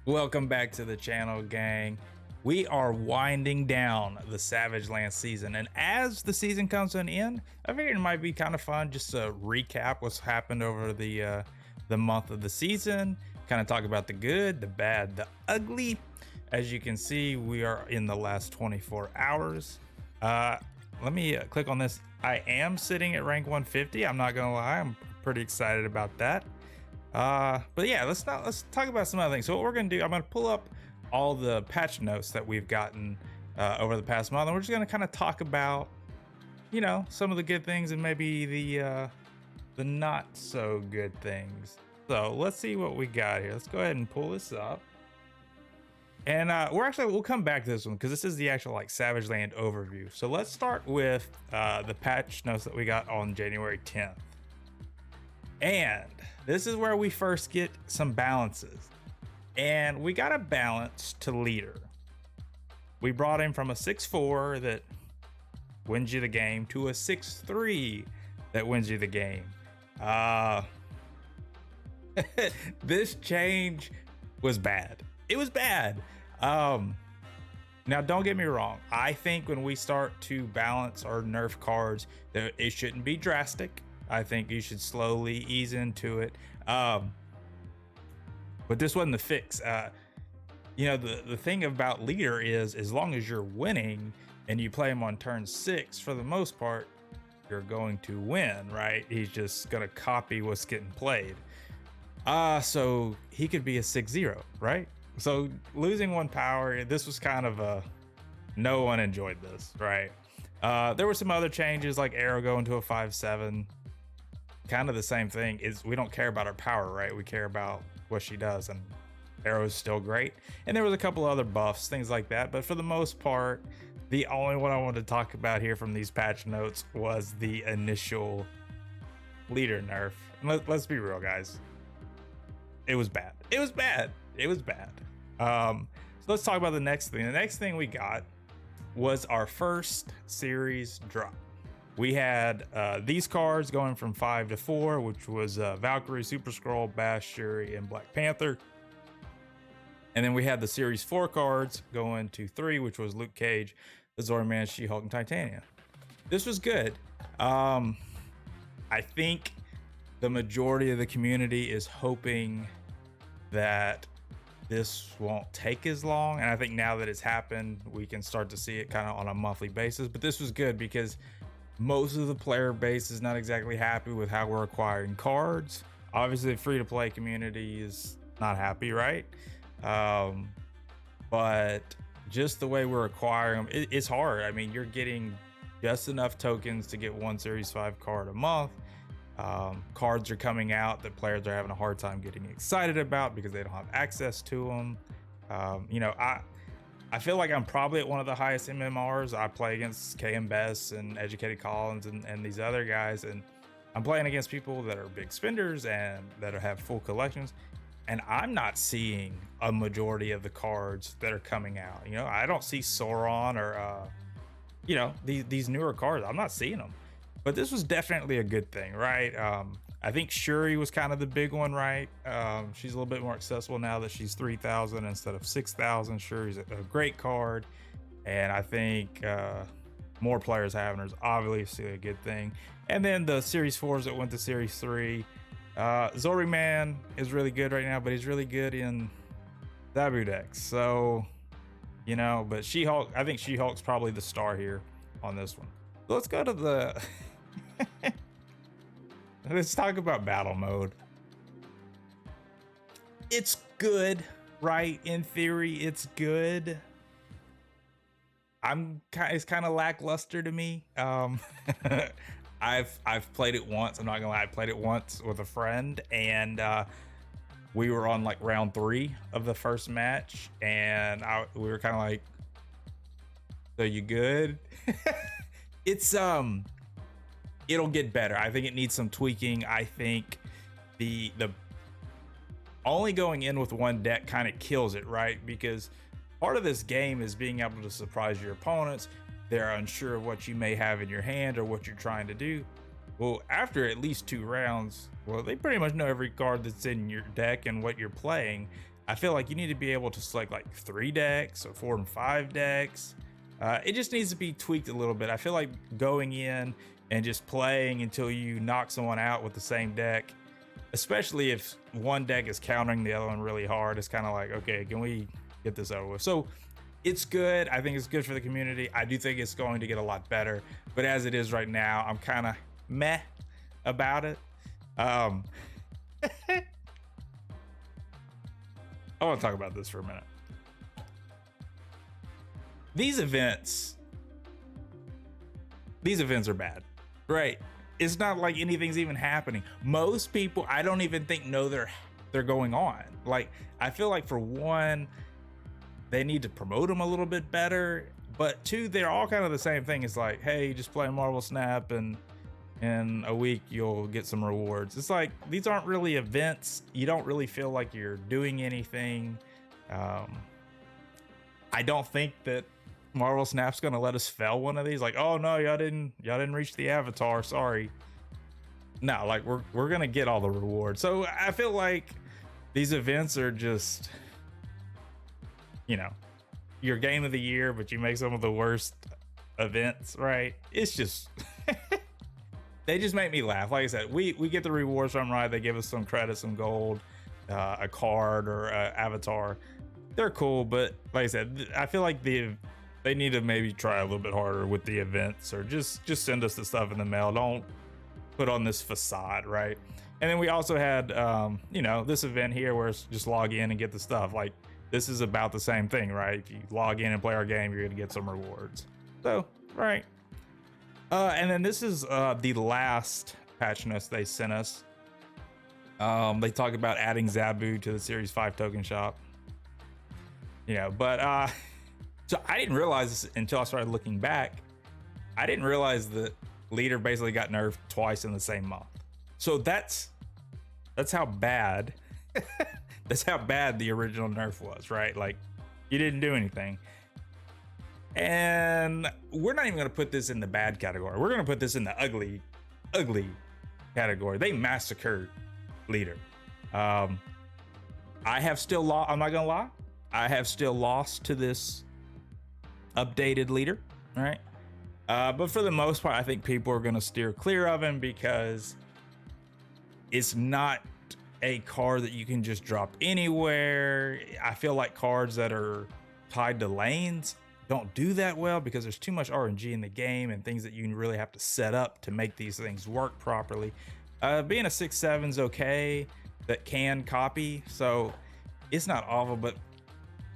Welcome back to the channel, gang. We are winding down the Savage Land season, and as the season comes to an end, I figured it might be kind of fun just to recap what's happened over the month of the season, kind of talk about the good, the bad, the ugly. As you can see, we are in the last 24 hours. Let me click on this. I am sitting at rank 150. I'm not gonna lie, I'm pretty excited about that. But yeah, let's talk about some other things. So what we're gonna do, I'm gonna pull up all the patch notes that we've gotten over the past month, and we're just gonna kind of talk about, some of the good things and maybe the not so good things. So let's see what we got here. Let's go ahead and pull this up. And we'll come back to this one because this is the actual like Savage Land overview. So let's start with the patch notes that we got on January 10th. And this is where we first get some balances. And we got a balance to leader. We brought him from a 6-4 that wins you the game to a 6-3 that wins you the game. This change was bad. It was bad. Now don't get me wrong. I think when we start to balance or nerf cards, that it shouldn't be drastic. I think you should slowly ease into it. But this wasn't the fix. The thing about leader is, as long as you're winning and you play him on turn 6, for the most part, you're going to win, right? He's just gonna copy what's getting played. So he could be a 6-0, right? So losing 1 power, this was kind of no one enjoyed this, right? There were some other changes like Arrow going to a 5-7. Kind of the same thing. Is we don't care about her power, right? We care about what she does, and Arrow is still great. And there was a couple other buffs, things like that, but for the most part, the only one I wanted to talk about here from these patch notes was the initial leader nerf. And let's be real, guys. It was bad. It was bad. It was bad. So let's talk about the next thing. The next thing we got was our first series drop. We had these cards going from 5 to 4, which was Valkyrie, Super Skrull, Bash, Shuri, and Black Panther. And then we had the Series 4 cards going to 3, which was Luke Cage, Azor Man, She-Hulk, and Titania. This was good. I think the majority of the community is hoping that this won't take as long. And I think now that it's happened, we can start to see it kind of on a monthly basis. But this was good because most of the player base is not exactly happy with how we're acquiring cards. Obviously, the free-to-play community is not happy, right? But just the way we're acquiring them, it's hard. I mean, you're getting just enough tokens to get 1 Series 5 card a month. Cards are coming out that players are having a hard time getting excited about because they don't have access to them. I feel like I'm probably at one of the highest MMRs. I play against KM Best and Educated Collins and these other guys, and I'm playing against people that are big spenders and that have full collections, and I'm not seeing a majority of the cards that are coming out. I don't see Sauron or these newer cards. I'm not seeing them, but this was definitely a good thing, right? I think Shuri was kind of the big one, right? She's a little bit more accessible now that she's 3,000 instead of 6,000. Shuri's a great card, and I think more players having her is obviously a good thing. And then the Series 4s that went to Series 3. Zori Man is really good right now, but he's really good in Zabu decks. So, but She-Hulk, I think She-Hulk's probably the star here on this one. So let's go to the... Let's talk about battle mode. It's good, right? In theory, it's good. It's kind of lackluster to me. I've played it once. I'm not gonna lie, I played it once with a friend, and we were on like round 3 of the first match, and we were kind of like, "So you good?" It's it'll get better. I think it needs some tweaking. I think the only going in with one deck kind of kills it, right? Because part of this game is being able to surprise your opponents. They're unsure of what you may have in your hand or what you're trying to do. Well, after at least 2 rounds, well, they pretty much know every card that's in your deck and what you're playing. I feel like you need to be able to select like 3 decks or 4 and 5 decks. It just needs to be tweaked a little bit. I feel like going in and just playing until you knock someone out with the same deck, especially if one deck is countering the other one really hard, it's kind of like, okay, can we get this over with? So it's good. I think it's good for the community. I do think it's going to get a lot better, but as it is right now, I'm kind of meh about it. I want to talk about this for a minute. These events are bad, right? It's not like anything's even happening. Most people, I don't even think know they're going on. Like, I feel like for one, they need to promote them a little bit better, but two, they're all kind of the same thing. It's like, hey, just play Marvel Snap and in a week you'll get some rewards. It's like, these aren't really events. You don't really feel like you're doing anything. I don't think that Marvel Snap's gonna let us fail one of these. Like, oh no, y'all didn't reach the avatar, sorry. No, like we're gonna get all the rewards. So I feel like these events are just, your game of the year, but you make some of the worst events, right? It's just they just make me laugh. Like I said, we get the rewards from, right? They give us some credits, some gold, a card or a avatar. They're cool, but like I said, I feel like they need to maybe try a little bit harder with the events, or just send us the stuff in the mail. Don't put on this facade, right? And then we also had this event here where it's just log in and get the stuff. Like, this is about the same thing, right? If you log in and play our game, you're gonna get some rewards. So, right. And then this is the last patch notes they sent us. They talk about adding Zabu to the Series 5 token shop. But so I didn't realize this until I started looking back. I didn't realize that Leader basically got nerfed twice in the same month. So that's how bad that's how bad the original nerf was, right? Like, you didn't do anything. And we're not even gonna put this in the bad category. We're gonna put this in the ugly category. They massacred Leader. I have still lost. I'm not gonna lie. I have still lost to this updated Leader, right? But for the most part, I think people are gonna steer clear of him because it's not a card that you can just drop anywhere. I feel like cards that are tied to lanes don't do that well because there's too much RNG in the game and things that you really have to set up to make these things work properly. Being a 6/7 is okay, that can copy, so it's not awful, but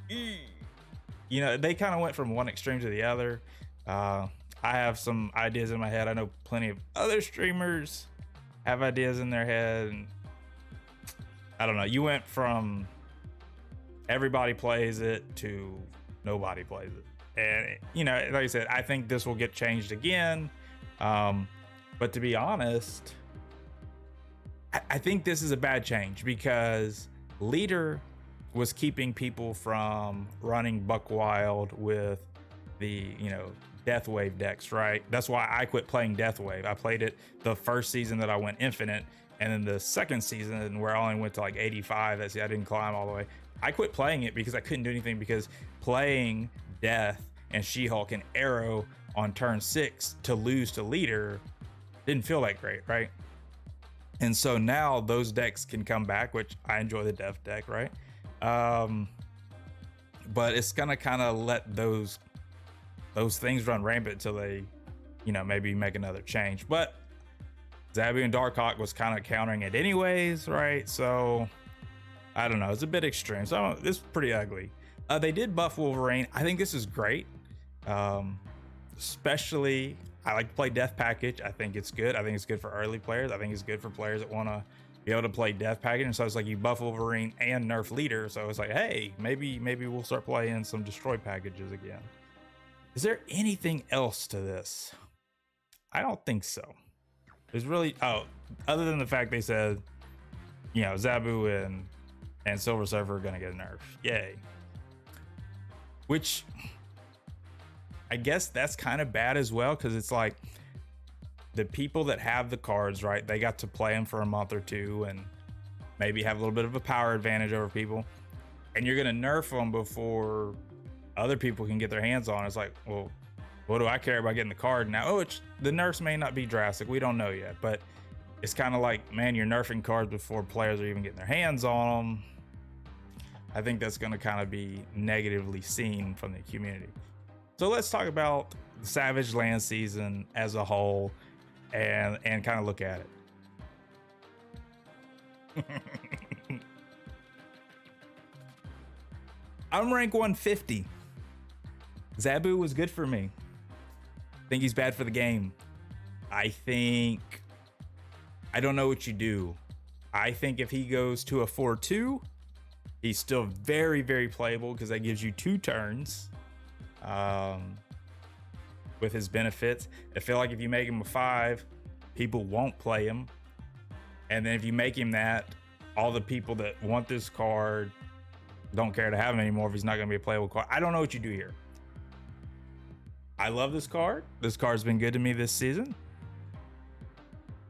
they kind of went from one extreme to the other. I have some ideas in my head. I know plenty of other streamers have ideas in their head, and I don't know. You went from everybody plays it to nobody plays it. And, like I said, I think this will get changed again. But to be honest, I think this is a bad change because Leader was keeping people from running Buck Wild with the, Death Wave decks, right? That's why I quit playing Death Wave. I played it the first season that I went infinite, and then the second season where I only went to like 85, I didn't climb all the way. I quit playing it because I couldn't do anything, because playing Death and She-Hulk and Arrow on turn 6 to lose to Leader didn't feel that great, right? And so now those decks can come back, which I enjoy the Death deck, right? But it's gonna kind of let those things run rampant until they, maybe make another change. But Zabu and Darkhawk was kind of countering it anyways, right? So I don't know, it's a bit extreme. So it's pretty ugly. They did buff Wolverine. I think this is great. Especially, I like to play Death Package. I think it's good. I think it's good for early players. I think it's good for players that want to be able to play Death Package. And so it's like you buff Wolverine and nerf Leader. So it's like, hey, maybe we'll start playing some Destroy packages again. Is there anything else to this? I don't think so. There's really, other than the fact they said, Zabu and Silver Surfer are gonna get a nerf. Yay. Which I guess that's kind of bad as well, because it's like the people that have the cards, right, they got to play them for a month or two and maybe have a little bit of a power advantage over people. and you're gonna nerf them before other people can get their hands on it. It's like, well, what do I care about getting the card now? Oh, the nerfs may not be drastic. We don't know yet, but it's kind of like, man, you're nerfing cards before players are even getting their hands on them. I think that's going to kind of be negatively seen from the community. So let's talk about the Savage Land season as a whole and kind of look at it. I'm rank 150. Zabu was good for me. I think he's bad for the game. I don't know what you do. I think if he goes to a 4-2, he's still very, very playable because that gives you 2 turns with his benefits. I feel like if you make him a 5, people won't play him. And then if you make him that, all the people that want this card don't care to have him anymore if he's not going to be a playable card. I don't know what you do here. I love this card. This card's been good to me this season.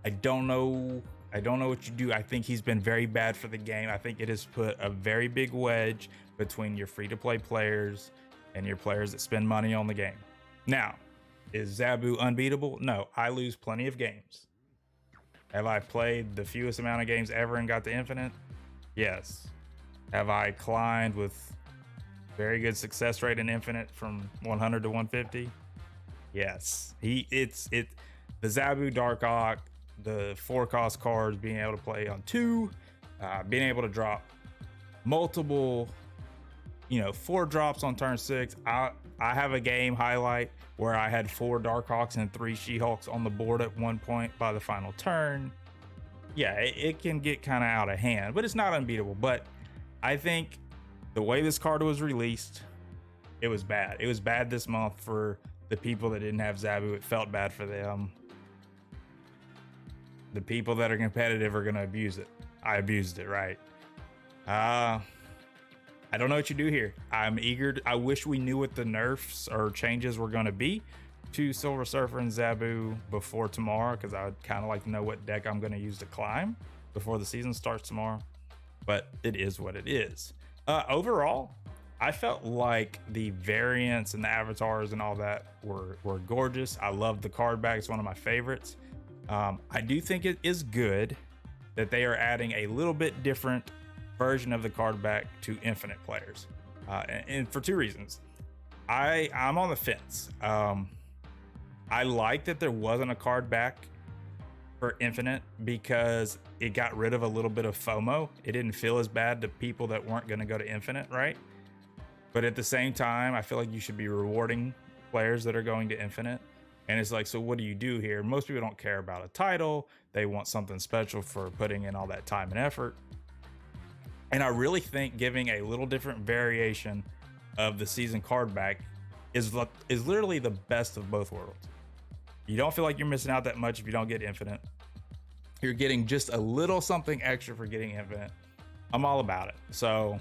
I don't know what you do. I think he's been very bad for the game. I think it has put a very big wedge between your free-to-play players and your players that spend money on the game. Now, is Zabu unbeatable? No, I lose plenty of games. Have I played the fewest amount of games ever and got to infinite? Yes. Have I climbed with very good success rate in infinite from 100 to 150? Yes. The Zabu Darkhawk, the 4-cost cards, being able to play on 2, being able to drop multiple, 4 drops on turn 6. I have a game highlight where I had 4 Darkhawks and 3 She-Hulks on the board at one point by the final turn. Yeah, it can get kind of out of hand, but it's not unbeatable. But I think the way this card was released, it was bad. It was bad this month for the people that didn't have Zabu. It felt bad for them. The people that are competitive are going to abuse it. I abused it, right? I don't know what you do here. I wish we knew what the nerfs or changes were going to be to Silver Surfer and Zabu before tomorrow, because I would kind of like to know what deck I'm going to use to climb before the season starts tomorrow. But it is what it is. Overall, I felt like the variants and the avatars and all that were gorgeous. I love the card back. It's one of my favorites. I do think it is good that they are adding a little bit different version of the card back to infinite players, and for 2 reasons. I'm on the fence. I like that there wasn't a card back for infinite because it got rid of a little bit of FOMO. It didn't feel as bad to people that weren't going to go to infinite, right? But at the same time, I feel like you should be rewarding players that are going to infinite. And it's like, so what do you do here? Most people don't care about a title. They want something special for putting in all that time and effort. And I really think giving a little different variation of the season card back is literally the best of both worlds. You don't feel like you're missing out that much if you don't get infinite. You're getting just a little something extra for getting infinite. I'm all about it. So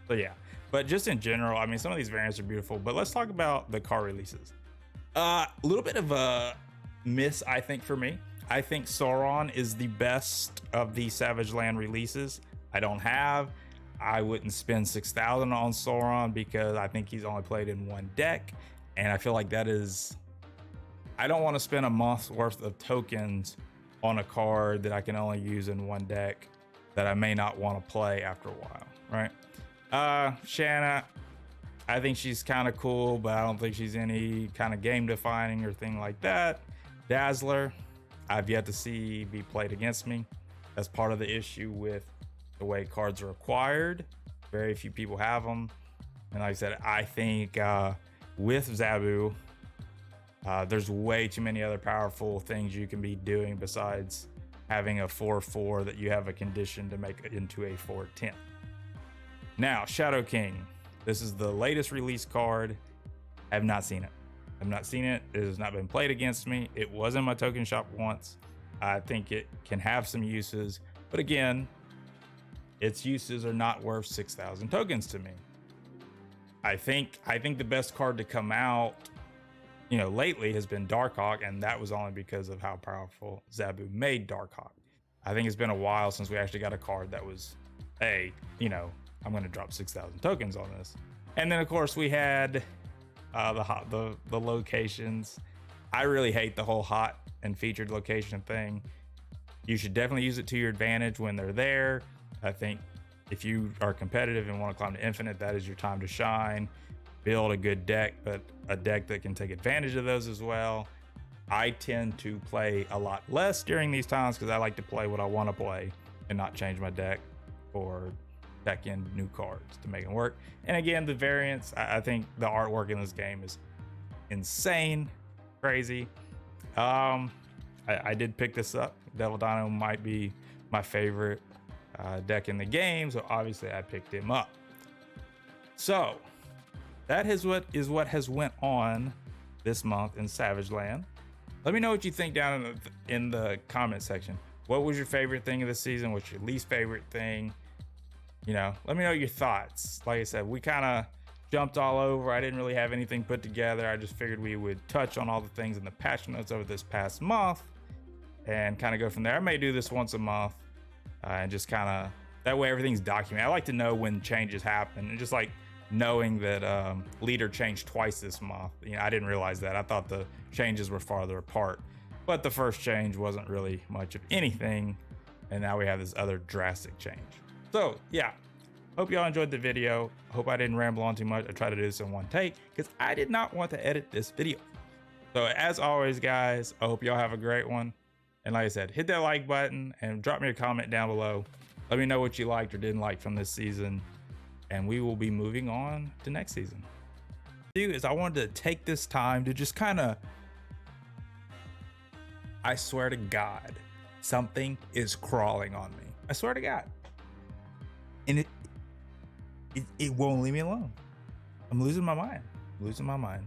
yeah. But just in general, I mean, some of these variants are beautiful, but let's talk about the card releases. A little bit of a miss, I think, for me. I think Sauron is the best of the Savage Land releases. I wouldn't spend 6,000 on Sauron because I think he's only played in one deck. And I feel like I don't want to spend a month's worth of tokens on a card that I can only use in one deck that I may not want to play after a while, right? Shanna, I think she's kind of cool, but I don't think she's any kind of game defining or thing like that. Dazzler, I've yet to see be played against me. That's part of the issue with the way cards are acquired. Very few people have them. And like I said, I think with Zabu, there's way too many other powerful things you can be doing besides having a 4/4 that you have a condition to make it into a 4/10. Now, Shadow King. This is the latest release card. I have not seen it. It has not been played against me. It was in my token shop once. I think it can have some uses, but again, its uses are not worth 6,000 tokens to me. I think the best card to come out, lately has been Darkhawk, and that was only because of how powerful Zabu made Darkhawk. I think it's been a while since we actually got a card that was I'm going to drop 6,000 tokens on this. And then of course we had the locations. I really hate the whole hot and featured location thing. You should definitely use it to your advantage when they're there. I think if you are competitive and want to climb to infinite, that is your time to shine. Build a good deck, but a deck that can take advantage of those as well. I tend to play a lot less during these times because I like to play what I want to play and not change my deck or deck in new cards to make it work. And again, the variants, I think the artwork in this game is insane, crazy. I did pick this up. Devil Dino might be my favorite deck in the game, so obviously I picked him up. So that is what has went on this month in Savage Land. Let me know what you think down in the comment section. What was your favorite thing of the season? What's your least favorite thing? You know, let me know your thoughts. Like I said, we kind of jumped all over. I didn't really have anything put together. I just figured we would touch on all the things in the patch notes over this past month and kind of go from there. I may do this once a month and just kind of, that way everything's documented. I like to know when changes happen, and just like knowing that leader changed twice this month. You know, I didn't realize that. I thought the changes were farther apart, but the first change wasn't really much of anything, and now we have this other drastic change. So yeah, hope y'all enjoyed the video. Hope I didn't ramble on too much. I tried to do this in one take because I did not want to edit this video. So as always, guys, I hope y'all have a great one. And like I said, hit that like button and drop me a comment down below. Let me know what you liked or didn't like from this season, and we will be moving on to next season. Is I wanted to take this time to just kind of, I swear to God, something is crawling on me. I swear to God. And it won't leave me alone. I'm losing my mind.